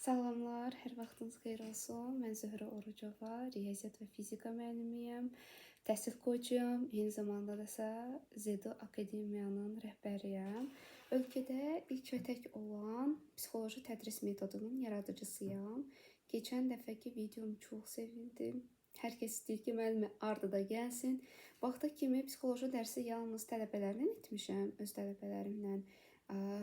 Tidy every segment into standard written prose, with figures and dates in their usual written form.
Salamlar, hər vaxtınız xeyir olsun. Mən Zöhrə Orucova, riyaziyyat və fizika müəllimiyəm, təhsil koçuyam, eyni zamanda da isə ZEDO Akademiyanın rəhbəriyəm. Ölkədə ilk və tək olan psixoloji tədris metodunun yaradıcısıyam. Keçən dəfəki videomu çox sevindim. Hər kəs istəyir ki, müəllimə ardıda gəlsin. Vaxta kimi psixoloji dərsi yalnız tələbələrimlə etmişəm, öz tələbələrimlə.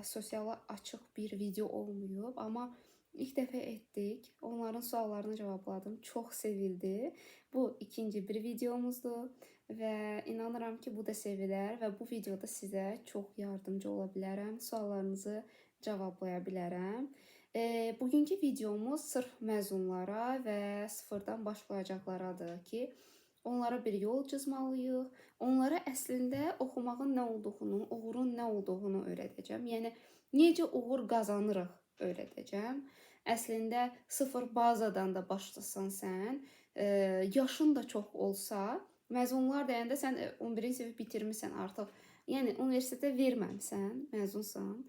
Sosiala açıq bir video olmayıb, amma İlk dəfə etdik. Onların suallarını cavabladım. Çox sevildi. Bu ikinci bir videomuzdur və inanıram ki, bu da sevilər və bu videoda sizə çox yardımcı ola bilərəm. Suallarınızı cevablaya bilərəm. Bugünkü videomuz sırf məzunlara və sıfırdan başlayacaqlaradır ki, onlara bir yol çizmalıyıq. Onlara əslində oxumağın nə olduğunu, uğurun nə olduğunu öyrədəcəm. Yəni, necə uğur qazanırıq öyrədəcəm. Əslində sıfır bazadan da başlasan sən, yaşın da çox olsa, məzunlar deyəndə sən 11-ci sinif bitirmisən artıq. Yəni universitetə verməmisən, məzunsan.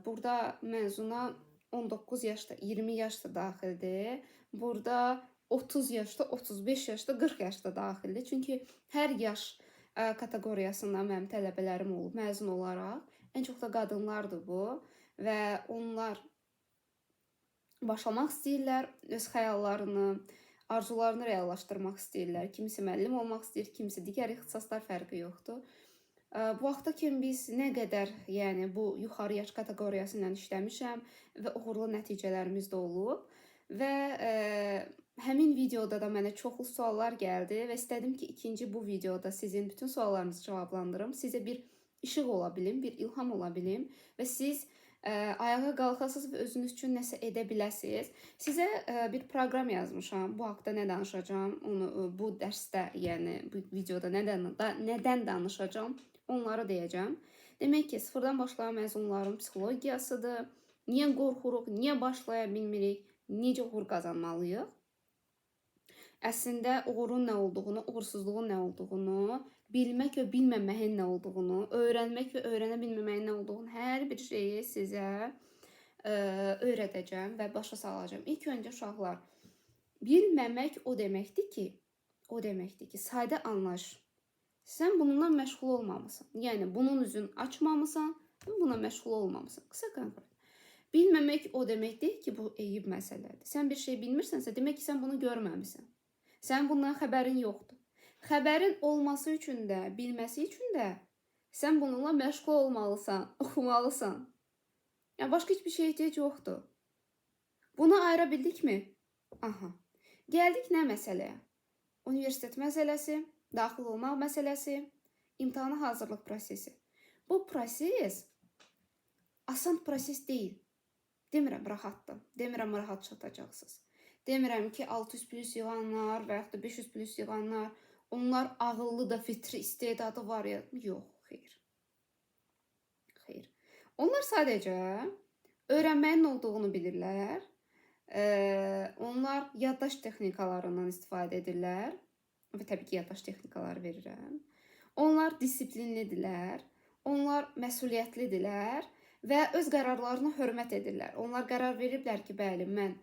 Burada məzuna 19 yaşda, 20 yaşda daxildir. Burada 30 yaşda, 35 yaşda, 40 yaşda daxildir. Çünki hər yaş kateqoriyasından mənim tələbələrim olub məzun olaraq. Ən çox da qadınlardır bu və onlar başlamaq istəyirlər, öz xəyallarını, arzularını reallaşdırmaq istəyirlər. Kimisi müəllim olmaq istəyir, kimisi digər ixtisaslar, fərqi yoxdur. Bu vaxta kimi biz nə qədər, yəni bu yuxarı yaş kateqoriyası ilə işləmişəm və uğurlu nəticələrimiz də olub. Və həmin videoda da mənə çoxlu suallar gəldi və istədim ki, ikinci bu videoda sizin bütün suallarınızı cavablandırım. Sizə bir işıq ola bilim, bir ilham ola bilim və siz ayağa qalxasınız və özünüz üçün nəsə edə biləsiniz. Sizə bir proqram yazmışam. Bu haqda nə danışacağam, onu bu dərsdə, yəni bu videoda nədən danışacağam, onları deyəcəm. Demək ki, sıfırdan başlayan məzunların psixologiyasıdır. Niyə qorxuruq, niyə başlaya bilmirik, necə uğur qazanmalıyıq? Əslində uğurun nə olduğunu, uğursuzluğun nə olduğunu, bilmək və bilməməyin nə olduğunu, öyrənmək və öyrənə bilməməyin nə olduğunu, hər bir şeyi sizə öyrədəcəm və başa salacağım. İlk öncə uşaqlar, bilməmək o deməkdir ki, sadə anlayış. Sən bununla məşğul olmamısan. Yəni, bunun üzün açmamısan və buna məşğul olmamısan. Qısa konkret. Bilməmək o deməkdir ki, bu eyib məsələdir. Sən bir şey bilmirsənsə, demək ki, sən bunu görməmisən. Sən bundan xəbərin yoxdur. Xəbərin olması üçün də, bilməsi üçün də sən bununla məşğul olmalısan, oxumalısan. Yəni, başqa heç bir şey ehtiyac yoxdur. Bunu ayıra bildikmi? Aha. Gəldik nə məsələyə? Universitet məsələsi, daxil olmaq məsələsi, imtahana hazırlıq prosesi. Bu proses asan proses deyil. Demirəm, rahatdır. Demirəm, rahat çatacaqsınız. Demirəm ki, 600 plus yığanlar və yaxud da 500 plus yığanlar, onlar ağıllı da, fitri istedadı var ya. Yox, xeyr. Xeyr. Onlar sadəcə öyrənməyin nə olduğunu bilirlər. Onlar yaddaş texnikalarından istifadə edirlər. Və təbii ki, yaddaş texnikaları verirəm. Onlar disiplinlidirlər. Onlar məsuliyyətlidirlər və öz qərarlarına hörmət edirlər. Onlar qərar veriblər ki, bəli, mən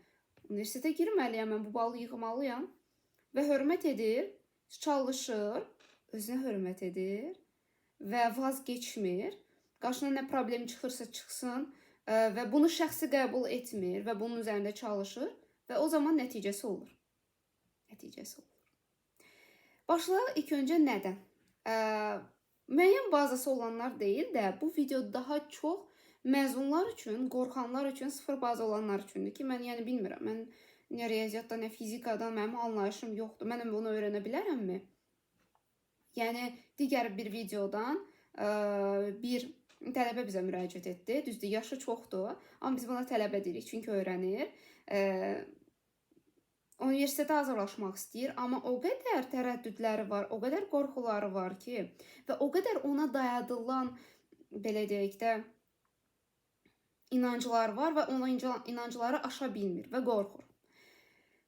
universitetə girməliyəm, mən bu balı yığmalıyam və hörmət edir, çalışır, özünə hörmət edir və vazgeçmir. Qarşına nə problem çıxırsa çıxsın və bunu şəxsi qəbul etmir və bunun üzərində çalışır və o zaman nəticəsi olur. Nəticəsi olur. Başlayaq ilk öncə nədən? Müəyyən bazası olanlar deyil də, bu video daha çox məzunlar üçün, qorxanlar üçün, sıfır baza olanlar üçündür ki, mən yəni bilmirəm. Mən nə riyaziyyatdan, nə fizikadan mənim anlayışım yoxdur. Mən bunu öyrənə bilərəmmi? Yəni, digər bir videodan bir tələbə bizə müraciət etdi. Düzdür, yaşı çoxdur, amma biz buna tələbə deyirik, çünki öyrənir. Universitetə hazırlaşmaq istəyir, amma o qədər tərəddüdləri var, o qədər qorxuları var ki, və o qədər ona dayadılan, belə deyək də, inanclar var və ona inancları aşa bilmir və qorxur.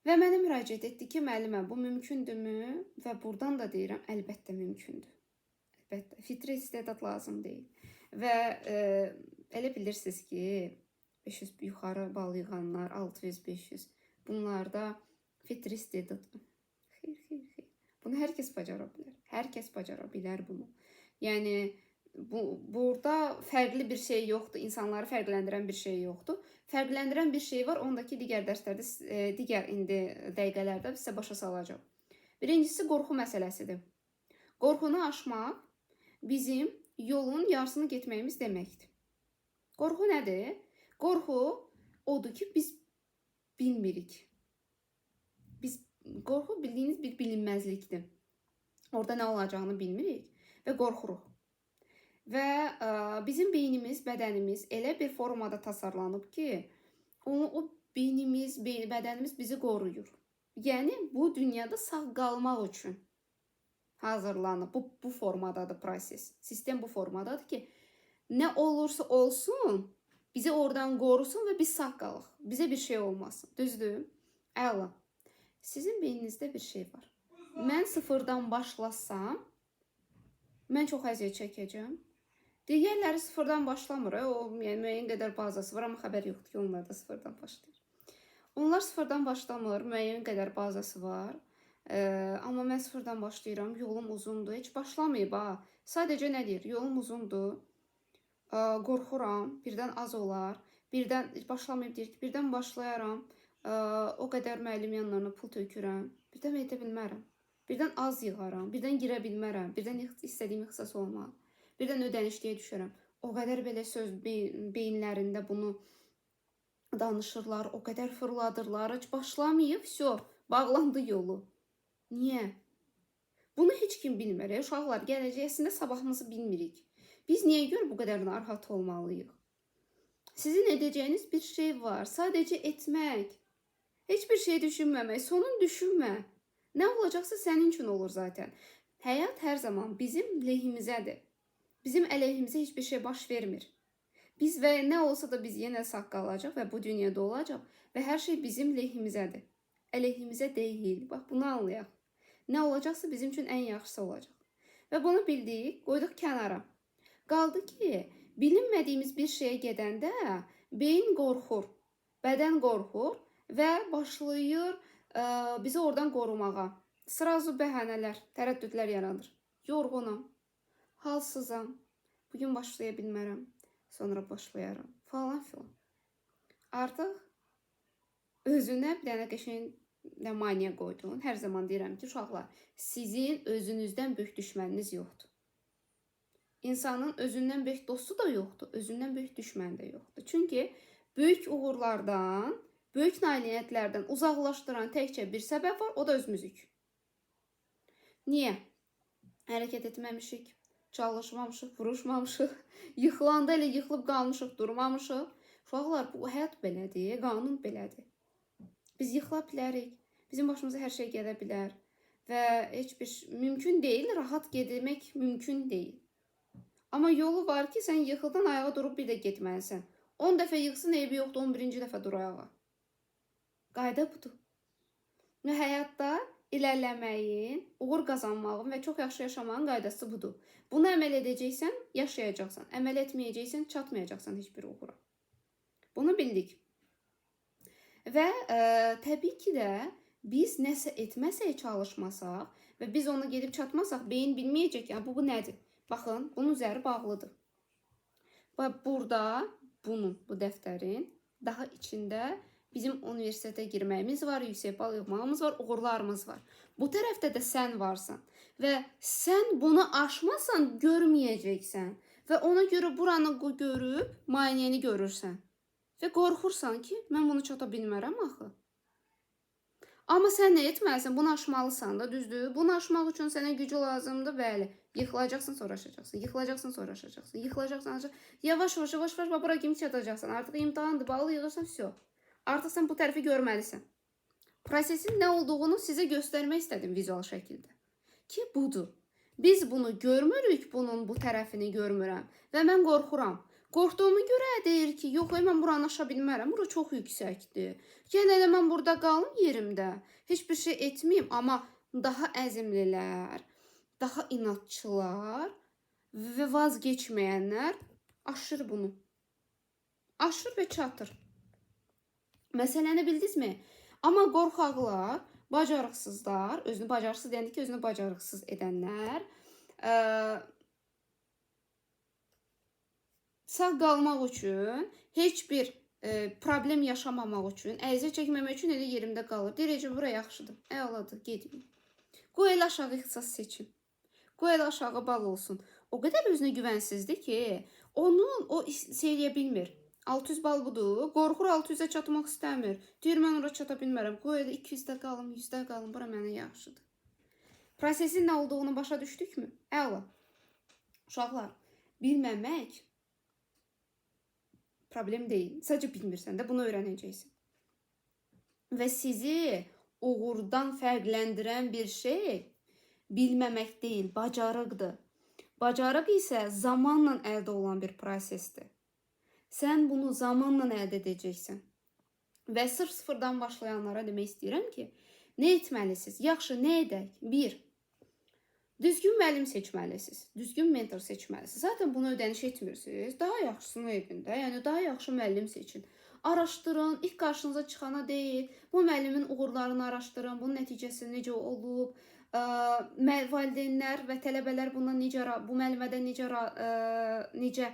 Və mənə müraciət etdi ki, müəllimə, bu mümkündürmü? Və buradan da deyirəm, əlbəttə mümkündür. Əlbəttə, fitri istedad lazım deyil. Və elə bilirsiniz ki, 500 yuxarı bal yığanlar, 600, 500. Bunlarda Fitris dedi. Xeyr, xeyr, xeyr. Bunu hər kəs bacara bilər. Hər kəs bacara bilər bunu. Yəni burada fərqli bir şey yoxdur. İnsanları fərqləndirən bir şey yoxdur. Fərqləndirən bir şey var. Ondakı digər dərslərdə, digər indi dəqiqələrdə sizə başa salacağım. Birincisi qorxu məsələsidir. Qorxunu aşmaq bizim yolun yarısını getməyimiz deməkdir. Qorxu nədir? Qorxu odur ki, biz bilmirik. Qorxu bildiyiniz bir bilinməzlikdir. Orada nə olacağını bilmirik və qorxuruq. Və bizim beynimiz, bədənimiz elə bir formada tasarlanıb ki, o beynimiz, bədənimiz bizi qoruyur. Yəni, bu dünyada sağ qalmaq üçün hazırlanıb. Bu formadadır proses. Sistem bu formadadır ki, nə olursa olsun, bizi oradan qorusun və biz sağ qalıq. Bizə bir şey olmasın. Düzdür? Əla. Sizin beyninizdə bir şey var. Mən sıfırdan başlasam, mən çox əziyyət çəkəcəm. Digərləri sıfırdan başlamır. O, yəni müəyyən qədər bazası var, amma xəbər yoxdur ki, onlar da sıfırdan başlayır. Onlar sıfırdan başlamır, müəyyən qədər bazası var. Amma mən sıfırdan başlayıram, yolum uzundur. Heç başlamayıb ha. Sadəcə nə deyir? Yolum uzundur. Qorxuram, birdən az olar. Birdən başlamayıb deyir ki, birdən başlayaram. O qədər müəllim yanlarına pul tökürəm. Birdən edə bilmərəm. Birdən az yığaram. Birdən girə bilmərəm. Birdən istədiyim ixtisas olmaz. Birdən ödənişliyə düşərəm. O qədər belə söz beyinlərində bunu danışırlar. O qədər fırladırlar. Heç başlamayıb, vəsə, bağlandı yolu. Niyə? Bunu heç kim bilmir. Uşaqlar, gələcəyəsində sabahımızı bilmirik. Biz niyə görə bu qədər narahat olmalıyıq? Sizin edəcəyiniz bir şey var. Sadəcə etmək. Heç bir şey düşünməmək. Sonun düşünmə. Nə olacaqsa sənin üçün olur zaten. Həyat hər zaman bizim lehimizədir. Bizim əleyhimizə heç bir şey baş vermir. Biz və nə olsa da biz yenə sağ qalacaq və bu dünyada olacaq və hər şey bizim lehimizədir. Əleyhimizə deyil. Bax, bunu anlayaq. Nə olacaqsa bizim üçün ən yaxşısı olacaq. Və bunu bildik, qoyduq kənara. Qaldı ki, bilinmədiyimiz bir şeyə gedəndə beyin qorxur, bədən qorxur və başlayır bizi oradan qorumağa. Sırazu bəhanələr, tərəddüdlər yaradır. Yorğunam, halsızam, bugün başlaya bilmərəm, sonra başlayaram, falan filan. Artıq özünə bir dənə qəşəng maniya qoydun. Hər zaman deyirəm ki, uşaqlar, sizin özünüzdən böyük düşməniniz yoxdur. İnsanın özündən böyük dostu da yoxdur, özündən böyük düşməni də yoxdur. Çünki böyük uğurlardan, böyük nailiyyətlərdən uzaqlaşdıran təkcə bir səbəb var, o da özümüzük. Niyə? Hərəkət etməmişik, çalışmamışıq, vuruşmamışıq, yıxılanda elə yıxılıb qalmışıq, durmamışıq. Uşaqlar, bu həyat belədir, qanun belədir. Biz yıxıla bilərik, bizim başımıza hər şey gələ bilər və heç bir mümkün deyil, rahat gedmək mümkün deyil. Amma yolu var ki, sən yıxıldan ayağa durub bir də getməlisən. 10 dəfə yıxsın, eybi yoxdur, 11-ci dəfə dur ayağa. Qayda budur. Və həyatda ilərləməyin, uğur qazanmağın və çox yaxşı yaşamağın qaydası budur. Bunu əməl edəcəksən, yaşayacaqsan. Əməl etməyəcəksən, çatmayacaqsan heç bir uğura. Bunu bildik. Və təbii ki də biz nəsə etməsək, çalışmasaq və biz onu gedib çatmasaq, beyin bilməyəcək, yəni bu nədir? Baxın, bunun üzəri bağlıdır. Və burada bu dəftərin daha içində bizim universitetə girməyimiz var, yüksək bal yığmağımız var, uğurlarımız var. Bu tərəfdə də sən varsan və sən bunu aşmasan görməyəcəksən və ona görə buranı görüb müayinəni görürsən və qorxursan ki, mən bunu çata bilmərəm axı. Amma sən nə etməlisən? Bunu aşmalısan da, düzdür? Bunu aşmaq üçün sənə gücü lazımdır, bəli. Yıxılacaqsın, sonra aşacaqsın. Yıxılacaqsın, sonra aşacaqsın. Yıxılacaqsın, aşacaqsın. Yavaş-yavaş, bura kimi çatacaqsan. Artıq imtahandır, balı yığırsan, vəsə. Artıq sən bu tərəfi görməlisən. Prosesin nə olduğunu sizə göstərmək istədim vizual şəkildə. Ki, budur. Biz bunu görmürük, bunun bu tərəfini görmürəm və mən qorxuram. Qorxduğumu görə deyir ki, yox, mən buranı aşa bilmərəm, bura çox yüksəkdir. Gəl elə mən burada qalım yerimdə, heç bir şey etməyim, amma daha əzimlilər, daha inatçılar və vazgeçməyənlər aşır bunu. Aşır və çatır. Məsələni bildinizmi? Amma qorxaqlar, bacarıqsızlar, özünü bacarıqsız deyəndə ki, özünü bacarıqsız edənlər, ə, sağ qalmaq üçün, heç bir problem yaşamamaq üçün, əziyyət çəkməmək üçün elə yerimdə qalır. Deyir, "Ece, bura yaxşıdır, əladır, getməyim. Qoy elə aşağı ixtisas seçim. Qoy elə aşağı bal olsun." O qədər özünə güvənsizdir ki, onun o eləyə bilmir. 600 bal budur, qorxur 600-ə çatmaq istəmir. Deyir, mən ora çata bilmərəm. Qoy elə 200-də qalım, 100-də qalım, bura mənə yaxşıdır. Prosesin nə olduğunu başa düşdükmü? Əla. Uşaqlar, bilməmək problem deyil. Sadəcə bilmirsən də, bunu öyrənəcəksən. Və sizi uğurdan fərqləndirən bir şey bilməmək deyil, bacarıqdır. Bacarıq isə zamanla əldə olan bir prosesdir. Sən bunu zamanla əldə edəcəksən. Və sırf sıfırdan başlayanlara demək istəyirəm ki, nə etməlisiniz? Yaxşı, nə edək? 1. Düzgün müəllim seçməlisiniz. Düzgün mentor seçməlisiniz. Zaten bunu ödəniş etmirsiniz. Daha yaxşısını edin də. Yəni, daha yaxşı müəllim seçin. Araşdırın. İlk qarşınıza çıxana deyil. Bu müəllimin uğurlarını araşdırın. Bunun nəticəsi necə olub? Valideynlər və tələbələr bundan bu müəllimədən necə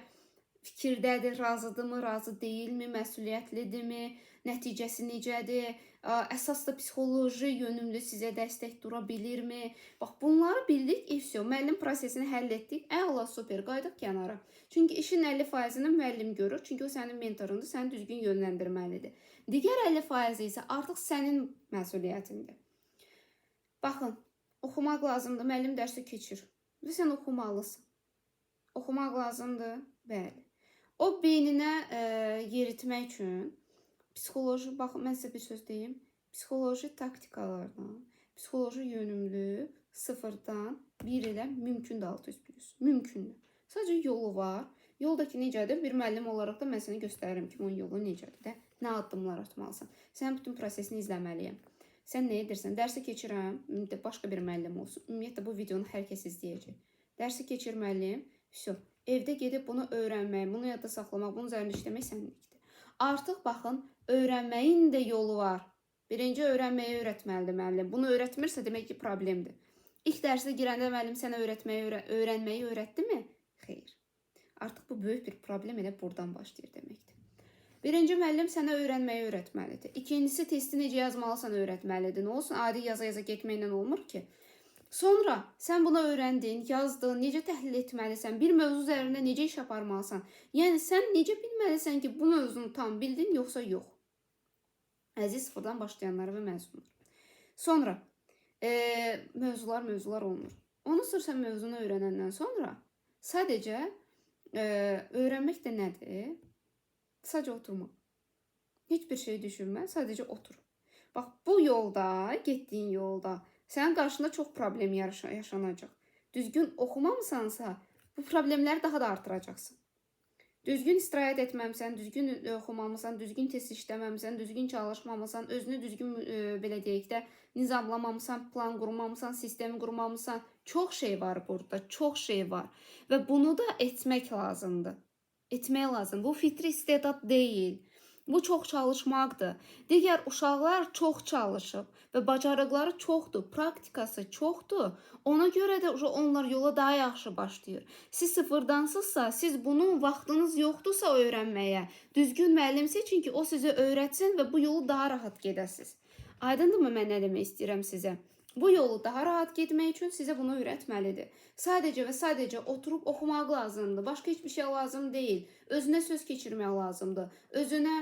fikirdədir, razıdırmı, razı deyilmi, məsuliyyətlidirmi, nəticəsi necədir, əsas da psixoloji yönümlü sizə dəstək dura bilirmi? Bax, bunları bildik, müəllim prosesini həll etdik, əla, super, qaydıq kənara. Çünki işin 50%-ni müəllim görür, çünki o sənin mentorundur, səni düzgün yönləndirməlidir. Digər 50% isə artıq sənin məsuliyyətindir. Baxın, oxumaq lazımdır, müəllim dərsi keçir və sən oxumalısın. Oxumaq lazımdır, bəli. O beyninə yeritmək üçün psixoloji, baxın, mən sizə bir söz deyim, psixoloji taktikalardan, psixoloji yönümlü sıfırdan 1 ilə mümkündür 600+. Mümkündür. Sadəcə yolu var. Yoldakı necədir? Bir müəllim olaraq da mən sənə göstərirəm ki, onun yolu necədir də, nə addımlar atmalısan. Sən bütün prosesini izləməliyəm. Sən nə edirsən? Dərsi keçirəm, başqa bir müəllim olsun. Ümumiyyətlə, bu videonu hər kəs izləyəcək. Dərsi keçir müəllim, evdə gedib bunu öyrənmək, bunu yadda saxlamaq, bunun üzərində işləmək səninlikdir. Artıq baxın, öyrənməyin də yolu var. Birinci öyrənməyi öyrətməlidir müəllim. Bunu öyrətmirsə demək ki, problemdir. İlk dərsə girəndə müəllim sənə öyrənməyi öyrətdimi? Xeyr. Artıq bu böyük bir problem elə buradan başlayır deməkdir. Birinci müəllim sənə öyrənməyi öyrətməlidir. İkincisi, testi necə yazmalısan öyrətməlidir. Nə olsun, adi yaza-yaza getməklə olmur ki. Sonra sən bunu öyrəndin, yazdın, necə təhlil etməlisən, bir mövzu üzərində necə iş aparmalısan. Yəni, sən necə bilməlisən ki, bu mövzunu tam bildin, yoxsa yox. Əziz sıfırdan başlayanlar və məzunlar. Sonra, mövzular olmur. Onu sırf sən mövzunu öyrənəndən sonra sadəcə öyrənmək də nədir? Sadəcə oturmaq. Heç bir şey düşünmə, sadəcə otur. Bax, bu yolda, getdiyin yolda sənin qarşında çox problem yaşanacaq. Düzgün oxumamısansa, bu problemləri daha da artıracaqsın. Düzgün istirahət etməmisən, düzgün oxumamısan, düzgün test işləməmisən, düzgün çalışmamısan, özünü düzgün, belə deyək də, nizamlamamısan, plan qurmamısan, sistemi qurmamısan. Çox şey var burada, çox şey var. Və bunu da etmək lazımdır. Etmək lazım. Bu fitri istedad deyil. Bu çox çalışmaqdır. Digər uşaqlar çox çalışıb və bacarıqları çoxdur, praktikası çoxdur. Ona görə də onlar yola daha yaxşı başlayır. Siz sıfırdansızsa, siz bunun vaxtınız yoxdursa öyrənməyə, düzgün müəllim seçin ki, o sizə öyrətsin və bu yolu daha rahat gedəsiniz. Aydındırmı mən nə demək istəyirəm sizə? Bu yolu daha rahat getmək üçün sizə bunu öyrətməlidir. Sadəcə və sadəcə oturub oxumaq lazımdır. Başqa heç bir şey lazım deyil. Özünə söz keçirmək lazımdır. Özünə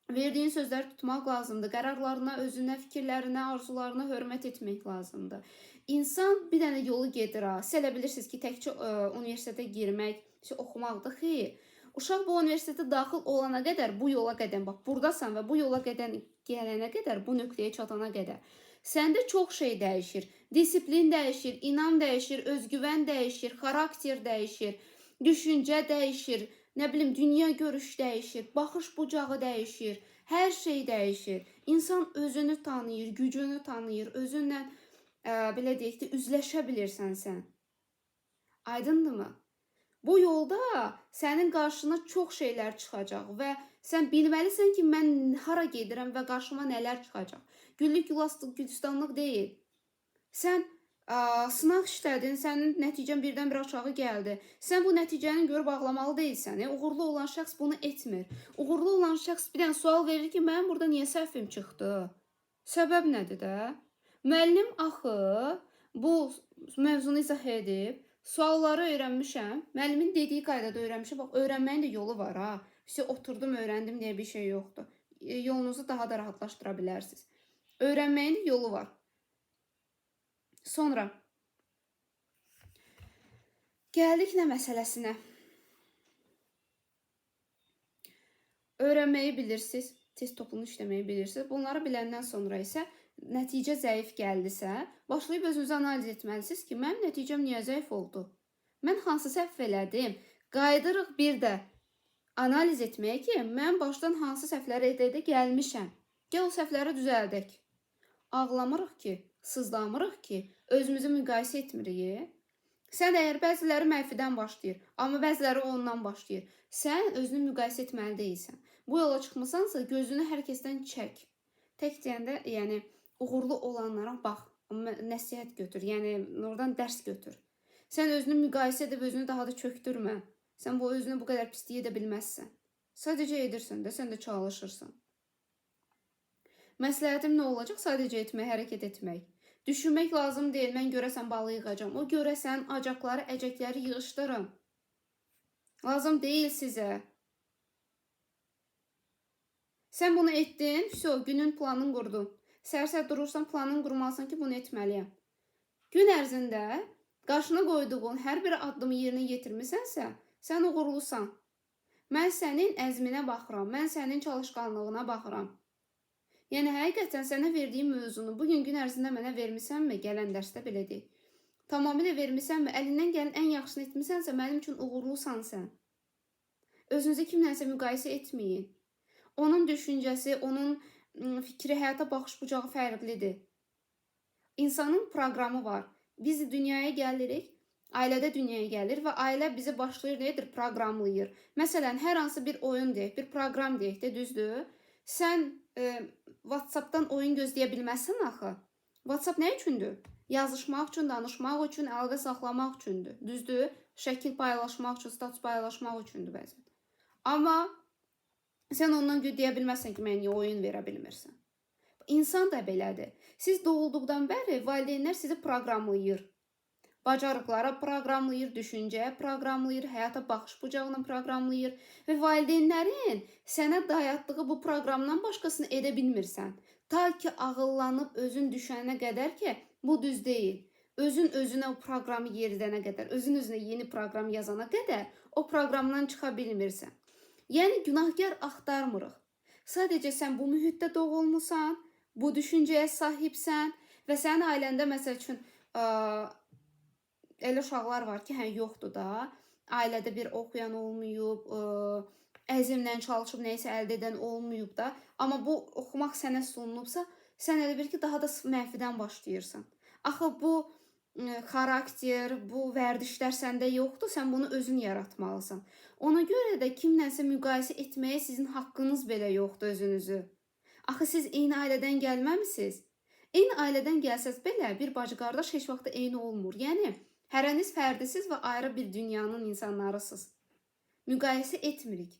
verdiyin sözləri tutmaq lazımdır. Qərarlarına, özünə, fikirlərinə, arzularına hörmət etmək lazımdır. İnsan bir dənə yolu gedir. Siz elə bilirsiniz ki, təkcə universitetə girmək, oxumaqdır. Xeyr. Uşaq bu universitetə daxil olana qədər, bu yola qədər, bax, buradasan və bu yola gələnə qədər, bu nöqtəyə çatana qədər. Səndə çox şey dəyişir. Disiplin dəyişir, inam dəyişir, özgüvən dəyişir, xarakter dəyişir, düşüncə dəyişir, nə bilim, dünya görüş dəyişir, baxış bucağı dəyişir, hər şey dəyişir. İnsan özünü tanıyır, gücünü tanıyır, özünlə, belə deyək də, üzləşə bilirsən sən. Aydındırmı? Bu yolda sənin qarşına çox şeylər çıxacaq və Sən bilməlisən ki, mən hara gedirəm və qarşıma nələr çıxacaq. Güllük gülistanlıq deyil. Sən sınaq işlədin, sənin nəticən birdən-birə aşağı gəldi. Sən bu nəticəni görüb ağlamalı deyilsən. Uğurlu olan şəxs bunu etmir. Uğurlu olan şəxs bir dənə sual verir ki, mənim burada niyə səhvim çıxdı? Səbəb nədir də? Müəllim axı bu mövzunu izah edib, sualları öyrənmişəm. Müəllimin dediyi qaydada öyrənmişəm. Bax, öyrənməyin də yolu var ha. İşte oturdum, öyrəndim deyə bir şey yoxdur. Yolunuzu daha da rahatlaşdıra bilərsiniz. Öyrənməyin də yolu var. Sonra gəldik nə məsələsinə. Öyrənməyi bilirsiniz, test topunu işləməyi bilirsiniz. Bunları biləndən sonra isə nəticə zəif gəldisə, başlayıb özünüzü analiz etməlisiniz ki, mənim nəticəm niyə zəif oldu? Mən hansı səhv elədim? Qayıdırıq bir də analiz etməyə ki, mən başdan hansı səhvləri edə gəlmişəm. Gəl o səhvləri düzəldək. Ağlamırıq ki, sızlamırıq ki, özümüzü müqayisə etmirik. Sən əgər bəziləri mənfidən başlayır, amma bəziləri ondan başlayır. Sən özünü müqayisə etməli deyilsən. Bu yola çıxmısansa gözünü hər kəsdən çək. Tək deyəndə, yəni uğurlu olanlara bax, nəsihət götür, yəni oradan dərs götür. Sən özünü müqayisə edib özünü daha da çöktürmə. Sən bu özünü bu qədər pisliyə edə bilməzsən. Sadəcə edirsən də, sən də çalışırsan. Məsləhətim nə olacaq? Sadəcə etmək, hərəkət etmək. Düşünmək lazım deyil, mən görəsən balı yığacam. O görəsən acaqları, əcəkləri yığışdırın. Lazım deyil sizə. Sən bunu etdin, günün planını qurdun. Səhər-səhər durursan, planını qurmalısan ki, bunu etməliyəm. Gün ərzində qarşına qoyduğun hər bir addımı yerinə yetirmisənsə, sən uğurlusan. Mən sənin əzminə baxıram, mən sənin çalışqanlığına baxıram. Yəni, həqiqətən sənə verdiyim mövzunu bugün gün ərzində mənə vermisənmi? Gələn dərsdə belə deyil. Tamamilə vermisənmi? Əlindən gələn ən yaxşısını etmisənsə, mənim üçün uğurlusan sən. Özünüzü kimlənsə müqayisə etməyin. Onun düşüncəsi, onun fikri, həyata baxış bucağı fərqlidir. İnsanın proqramı var. Biz dünyaya gəlirik, ailədə dünyaya gəlir və ailə bizi başlayır, nedir? Proqramlayır. Məsələn, hər hansı bir oyun deyək, bir proqram deyək də, düzdür? Sən WhatsApp-dan oyun gözləyə bilməzsən axı. WhatsApp nə üçündür? Yazışmaq üçün, danışmaq üçün, əlaqə saxlamaq üçündür. Düzdür? Şəkil paylaşmaq üçün, status paylaşmaq üçündür bəzən. Amma sən ondan deyə bilməzsən ki, mən niyə oyun verə bilmirsən. İnsan da belədir. Siz doğulduqdan bəri valideynlər sizi proqramlayır. Bacarıqlara proqramlayır, düşüncəyə proqramlayır, həyata baxış bucağına proqramlayır və valideynlərin sənə dayatdığı bu proqramdan başqasını edə bilmirsən. Ta ki, ağıllanıb özün düşənə qədər ki, bu düz deyil. Özün özünə o proqramı yeridənə qədər, özün özünə yeni proqram yazana qədər o proqramdan çıxa bilmirsən. Yəni, günahkar axtarmırıq. Sadəcə sən bu mühitdə doğulmusan, bu düşüncəyə sahibsən və sənin ailəndə məsəl üçün elə uşaqlar var ki, yoxdur da, ailədə bir oxuyan olmayıb, əzmlə çalışıb nəyisə əldə edən olmayıb da, amma bu oxumaq sənə sunulubsa, sən elə bil ki, daha da mənfidən başlayırsan. Axı bu xarakter, bu vərdişlər səndə yoxdur, sən bunu özün yaratmalısan. Ona görə də kimlənsə müqayisə etməyə sizin haqqınız belə yoxdur özünüzü. Axı siz eyni ailədən gəlməmisiniz. Eyni ailədən gəlsəz belə bir bacı-qardaş heç vaxt eyni olmur. Yəni, hərəniz fərdisiz və ayrı bir dünyanın insanlarısınız. Müqayisə etmirik.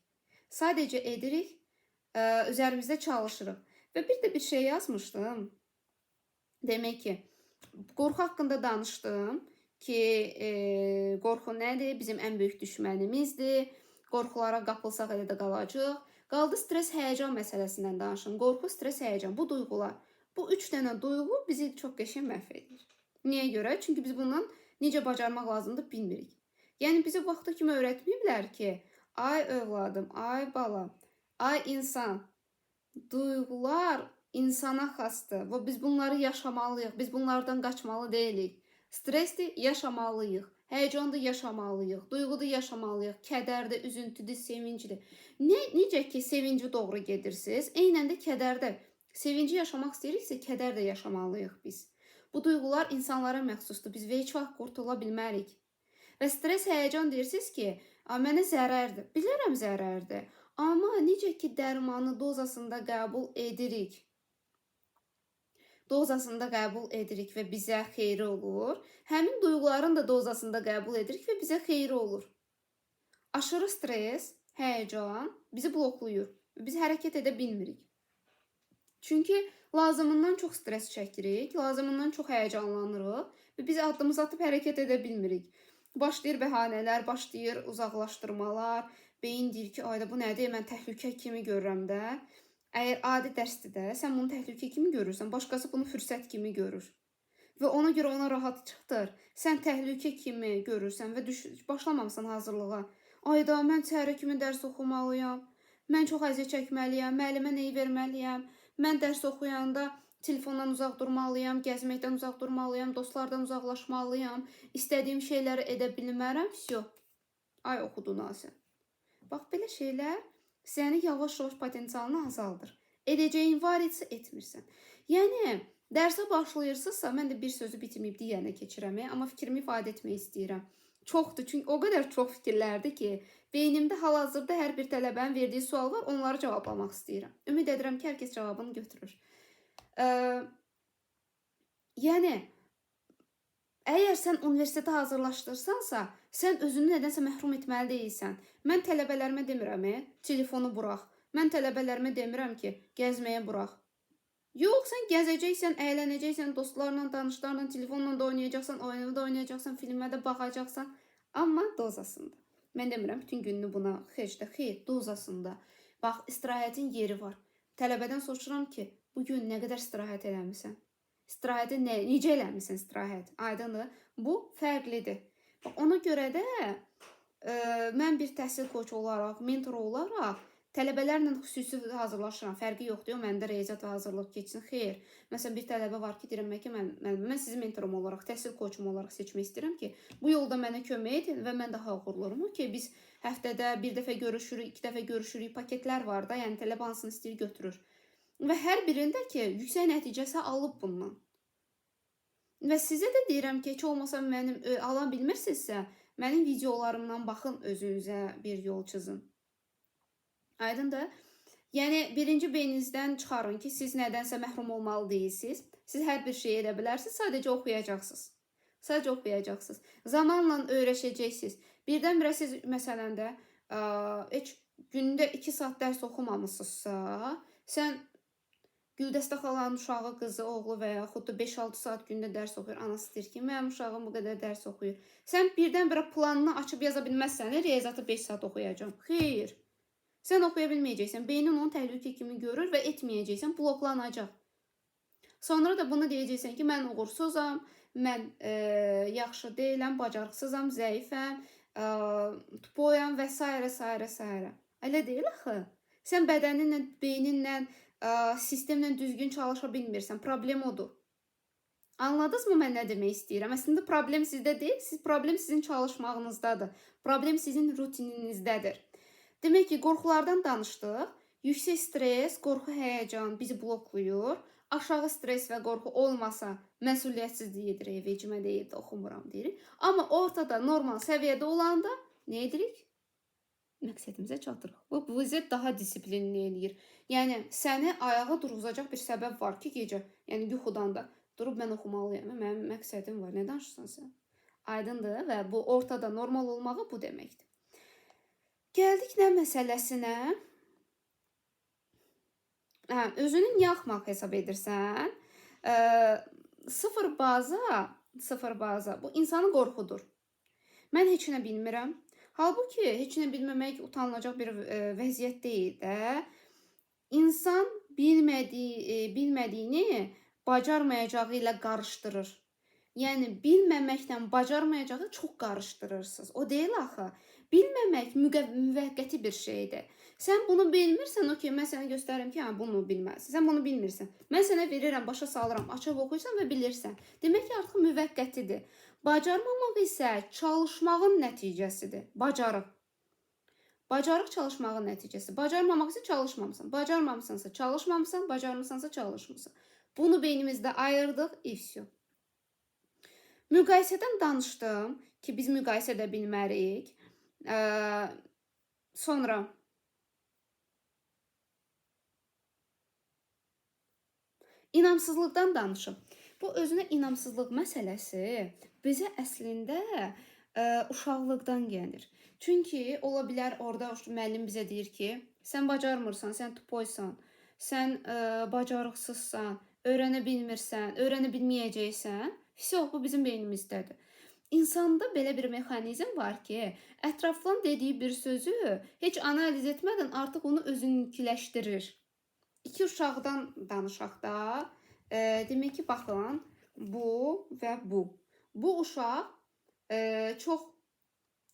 Sadəcə edirik, üzərimizdə çalışırıq. Və bir də bir şey yazmışdım. Demək ki, qorxu haqqında danışdım ki, qorxu nədir? Bizim ən böyük düşmənimizdir. Qorxulara qapılsaq elə də qalacaq. Qaldı stres, həyəcan məsələsindən danışın. Qorxu, stres, həyəcan. Bu duyğular. Bu 3 dənə duyğu bizi çox qəşəng məhv edir. Niyə görə? Çünki biz bundan necə bacarmaq lazımdır bilmirik. Yəni, bizi vaxta kimi öyrətməyiblər ki, ay övladım, ay balam, ay insan, duyğular insana xasdır və biz bunları yaşamalıyıq, biz bunlardan qaçmalı deyilik. Stresdir, yaşamalıyıq, həyəcandır, yaşamalıyıq, duyğudur, yaşamalıyıq, kədərdir, üzüntüdür, sevincidir. Necə ki, sevinci doğru gedirsiniz, eynən də kədərdə. Sevinci yaşamaq istəyiriksə, kədər də yaşamalıyıq biz. Bu duyğular insanlara məxsusdur, biz heç vaxt qurtula bilmərik. Və stres, həyəcan deyirsiniz ki, mənə zərərdir. Bilirəm zərərdir. Amma necə ki dərmanı dozasında qəbul edirik, və bizə xeyri olur, həmin duyğuların da dozasında qəbul edirik və bizə xeyri olur. Aşırı stres, həyəcan bizi bloklayır. Biz hərəkət edə bilmirik. Çünki lazımından çox stres çəkirik, lazımından çox həyəcanlanırıq və biz addımımızı atıb hərəkət edə bilmirik. Başlayır bəhanələr, başlayır uzaqlaşdırmalar. Beyin deyir ki, ayda bu nədir? Mən təhlükə kimi görürəm də. Əgər adi dərsdir də, sən bunu təhlükə kimi görürsən, başqası bunu fürsət kimi görür. Və ona görə ona rahat çıxdır. Sən təhlükə kimi görürsən və başlamamısan hazırlığa. Ayda mən səhərə kimi dərs oxumalıyam. Mən çox əziyyət çəkməliyəm. Müəllimə nəyi verməliyəm? Mən dərs oxuyanda telefondan uzaq durmalıyam, gəzməkdən uzaq durmalıyam, dostlardan uzaqlaşmalıyam. İstədiyim şeyləri edə bilmərəm. Всё. Ay oxudun ha sən. Bax belə şeylər səni yavaş-yavaş potensialını azaldır. Edəcəyin var etsə etmirsən. Yəni dərsə başlayırsınızsa, mən də bir sözü bitirməyib digərinə keçirəm, amma fikrimi ifadə etmək istəyirəm. Çoxdur, çünki o qədər çox fikirlərdir ki, beynimdə hal-hazırda hər bir tələbənin verdiyi sual var, onları cavablamaq istəyirəm. Ümid edirəm ki, hər kəs cavabını götürür. Yəni, əgər sən universitetə hazırlaşdırsansa, sən özünü nədənsə məhrum etməli deyilsən. Mən tələbələrimə demirəm, telefonu burax. Mən tələbələrimə demirəm ki, gəzməyə burax. Yox, sən gəzəcəksən, əylənəcəksən, dostlarla, tanışlarla, telefonla da oynayacaqsan, oyunu da oynayacaqsan, filmə də baxacaqsan. Amma dozasında. Mən demirəm bütün gününü buna xərclə. Xeyr, dozasında. Bax, istirahətin yeri var. Tələbədən soruşuram ki, bugün nə qədər istirahət eləmirsən? İstirahəti necə eləmirsən istirahət? Aydındır. Bu fərqlidir. Bax, ona görə də mən bir təhsil koçu olaraq, mentor olaraq tələbələrlə xüsusi hazırlaşıram. Fərqi yoxdur, məndə riyaziyyat və hazırlıq keçsin. Xeyr. Məsələn, bir tələbə var ki, deyirəm ki, mən sizi mentorum olaraq, təhsil koçum olaraq seçmək istəyirəm ki, bu yolda mənə kömək edin və mən daha uğurluram ki, biz həftədə bir dəfə görüşürük, 2 dəfə görüşürük, paketlər var da, yəni tələbə hansını istəyir götürür. Və hər birində ki, yüksək nəticəsi alıb bundan. Və sizə də deyirəm ki, heç olmasa mənim ala bilmirsinizsə, mənim videolarımdan baxın, özünüzə bir yol çizin. Aydındır? Yəni, birinci beyninizdən çıxarın ki, siz nədənsə məhrum olmalı deyilsiniz. Siz hər bir şey edə bilərsiniz, sadəcə oxuyacaqsınız. Sadəcə oxuyacaqsınız. Zamanla öyrəşəcəksiniz. Birdən-birə siz, məsələn də, heç gündə 2 saat dərs oxumamısınızsa, sən Güldəstə xalanın uşağı, qızı, oğlu və yaxud da 5-6 saat gündə dərs oxuyur. Anası deyir ki, mənim uşağım bu qədər dərs oxuyur. Sən birdən-birə planını açıb yaza bilməzsən, riyaziyyatı 5 saat oxuyacağım. Xeyr. Sən oxuya bilməyəcəksən. Beynin onu təhlükə kimi görür və etməyəcəksən, bloklanacaq. Sonra da bunu deyəcəksən ki, mən uğursuzam, mən yaxşı deyiləm, bacarıqsızam, zəifəm, tupoyam və s. Elə deyil axı. Sən bədəninlə, beyninlə, sistemlə düzgün çalışa bilmirsən. Problem odur. Anladınızmı mən nə demək istəyirəm? Əslində problem sizdə deyil, problem sizin çalışmağınızdadır. Problem sizin rutininizdədir. Demək ki, qorxulardan danışdıq. Yüksək stres, qorxu, həyəcan bizi bloklayır. Aşağı stres və qorxu olmasa məsuliyyətsizlik edirik, vecimə deyil, oxumuram deyirik. Amma ortada normal səviyyədə olanda nə edirik? Məqsədimizə çatırıq. Bu bizə daha disiplinli eləyir. Yəni, səni ayağa durğuzacaq bir səbəb var ki, gecə, yəni yuxudan da durub mən oxumalıyam, mənim məqsədim var. Nə danışırsan sən? Aydındır və bu ortada normal olmağı bu deməkdir. Gəldik nə məsələsinə? Özünü niyə axmaq hesab edirsən? Sıfır baza, bu insanı qorxudur. Mən heç nə bilmirəm. Halbuki, heç nə bilməmək utanılacaq bir vəziyyət deyil də. İnsan bilmədiyini bacarmayacağı ilə qarışdırır. Yəni, bilməməklə bacarmayacağı çox qarışdırırsınız. O deyil axı. Bilməmək müvəqqəti bir şeydir. Sən bunu bilmirsən, okey, mən sənə göstərim ki, bunu bilməlisən. Sən bunu bilmirsən. Mən sənə verirəm, başa salıram, açıb oxuyursan və bilirsən. Demək ki, artıq müvəqqətidir. Bacarmamaq isə çalışmağın nəticəsidir. Bacarıq. Bacarıq çalışmağın nəticəsi. Bacarmamaq isə çalışmamısan. Bacarmamısansa çalışmamısan, bacarmısansa çalışmısan. Bunu beynimizdə ayırdıq, ifsyo. Müqayisədən danışdım ki, biz müqayisə edə bilmərik. Sonra İnamsızlıqdan danışım. Bu özünə inamsızlıq məsələsi bizə əslində uşaqlıqdan gəlir. Çünki ola bilər orada müəllim bizə deyir ki, sən bacarmırsan, sən tupoysan, sən bacarıqsızsan, öyrənə bilmirsən, öyrənə bilməyəcəksən. Vəsə bu bizim beynimizdədir. İnsanda belə bir mexanizm var ki, ətrafdan dediyi bir sözü heç analiz etmədən artıq onu özününkiləşdirir. İki uşaqdan danışaq da. Demək ki, baxın, bu və bu. Bu uşaq çox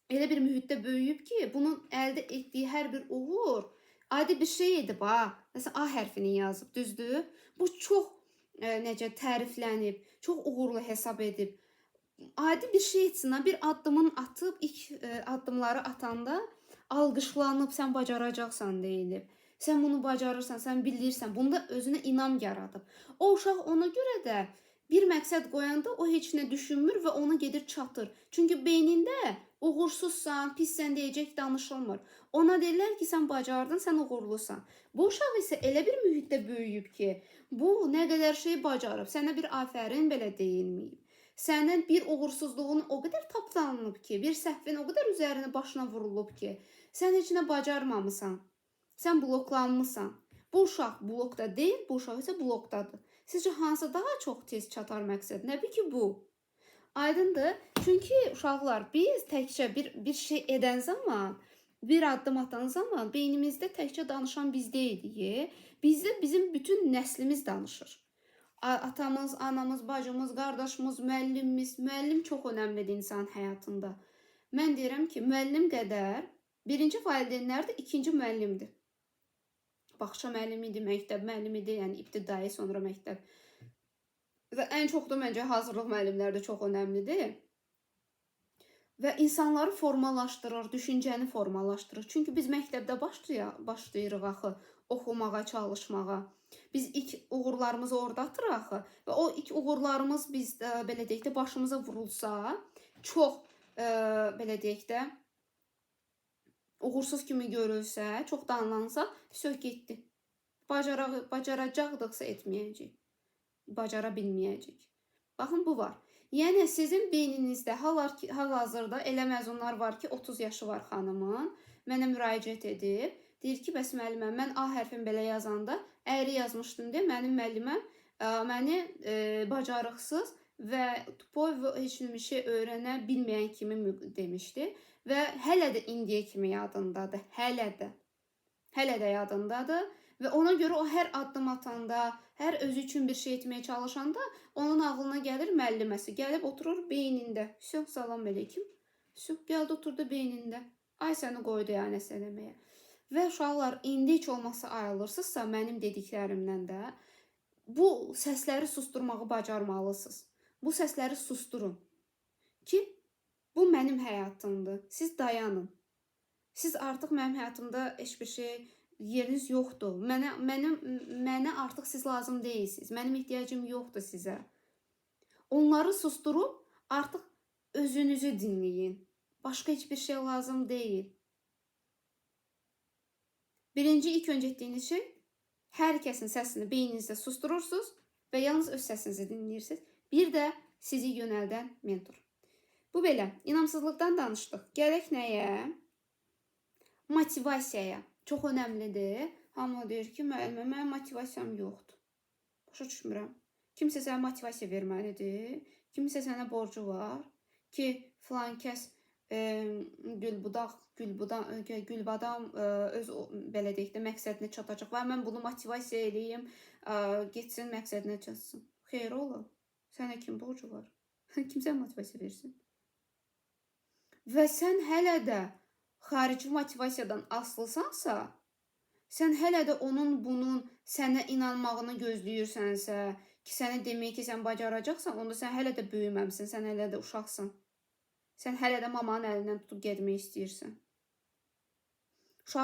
elə bir mühitdə böyüyüb ki, bunun əldə etdiyi hər bir uğur adi bir şey edib ha. Məsələn, A hərfini yazıb, düzdür? Bu çox necə təriflənib, çox uğurlu hesab edib. Adi bir şey etsin ha, bir addımın atıb, ilk addımları atanda alqışlanıb, sən bacaracaqsan deyilib. Sən bunu bacarırsan, sən bilirsən. Bunda özünə inam yaradıb. O uşaq ona görə də bir məqsəd qoyanda o heç nə düşünmür və ona gedir çatır. Çünki beynində uğursuzsan, pissən deyəcək danışılmır. Ona deyirlər ki, sən bacardın, sən uğurlusan. Bu uşaq isə elə bir mühitdə böyüyüb ki, bu nə qədər şey bacarıb, sənə bir afərin belə deyilməyib. Sənin bir uğursuzluğun o qədər tapdanılıb ki, bir səhvin o qədər üzərinə başına vurulub ki, sən heç nə bacarmamısan. Sən bloklanmısan. Bu uşaq blokda deyil, bu uşaq isə blokdadır. Sizcə hansı daha çox tez çatar məqsəd? Nədir ki bu? Aydındır? Çünki uşaqlar, biz təkcə bir şey edən zaman, bir addım atan zaman beynimizdə təkcə danışan biz deyilik. Bizdə bizim bütün nəslimiz danışır. Atamız, anamız, bacımız, qardaşımız, müəllimimiz. Müəllim çox önəmlidir insan həyatında. Mən deyirəm ki, müəllim qədər birinci valideynlər də ikinci müəllimdir. Bağça müəllimi idi, məktəb müəllimi idi, yəni ibtidai, sonra məktəb. Və ən çox da məncə hazırlıq müəllimləri də çox önəmlidir. Və insanları formalaşdırır, düşüncəni formalaşdırır. Çünki biz məktəbdə başlayırıq axı oxumağa, çalışmağa. Biz ilk uğurlarımızı orada atırıq axı. Və o ilk uğurlarımız biz belə deyək də başımıza vurulsa, çox belə deyək də uğursuz kimi görülsə, çox danlansa, söz getdi. Bacaracaqdıqsa etməyəcək. Bacara bilməyəcək. Baxın, bu var. Yəni, sizin beyninizdə hal-hazırda elə məzunlar var ki, 30 yaşı var xanımın, mənə müraciət edib. Deyir ki, bəs müəllimə, mən A hərfini belə yazanda əyri yazmışdım deyə mənim müəlliməm məni bacarıqsız və tupoy və heç bir şey öyrənə bilməyən kimi demişdi. Və hələ də indiyə kimi yadındadır. Hələ də yadındadır. Və ona görə o hər addım atanda, hər özü üçün bir şey etməyə çalışanda onun ağlına gəlir müəlliməsi. Gəlib oturur beynində. Söh, salam əleykum. Söh, gəldi oturdu beynində. Ay səni qoydu ya nəsə eləməyə. Və uşaqlar, indi heç olmasa ayrılırsınızsa mənim dediklərimdən də bu səsləri susturmağı bacarmalısınız. Bu səsləri susturun ki, bu mənim həyatımdır. Siz dayanın. Siz artıq mənim həyatımda heç bir şey, yeriniz yoxdur. Mənə artıq siz lazım deyilsiniz. Mənim ehtiyacım yoxdur sizə. Onları susturub artıq özünüzü dinləyin. Başqa heç bir şey lazım deyil. Birinci, ilk öncə etdiyiniz şey, hər kəsin səsini beyninizdə susturursunuz və yalnız öz səsinizi dinləyirsiniz. Bir də sizi yönəldən mentor. Bu belə, inamsızlıqdan danışdıq. Gələk nəyə? Motivasiyaya. Çox önəmlidir. Hamı deyir ki, müəllimə, mənim motivasiyam yoxdur. Başa düşmürəm. Kimsə sənə motivasiya verməlidir. Kimsə sənə borcu var ki, filan kəs Gülbadam öz belə deyək də məqsədinə çatacaq və mən bunu motivasiya eləyim, getsin məqsədinə çatsın. Xeyr ola. Sənə kim borcu var? Kim sənə motivasiya versin? Və sən hələ də xarici motivasiyadan asılısansa, sən hələ də onun bunun sənə inanmağını gözləyirsənsə, ki, sənə demək ki, sən bacaracaqsan, onda sən hələ də böyüməmsən, sən hələ də uşaqsan. Sən hələ də mamanın əlindən tutub getmək istəyirsən. Uşaqlar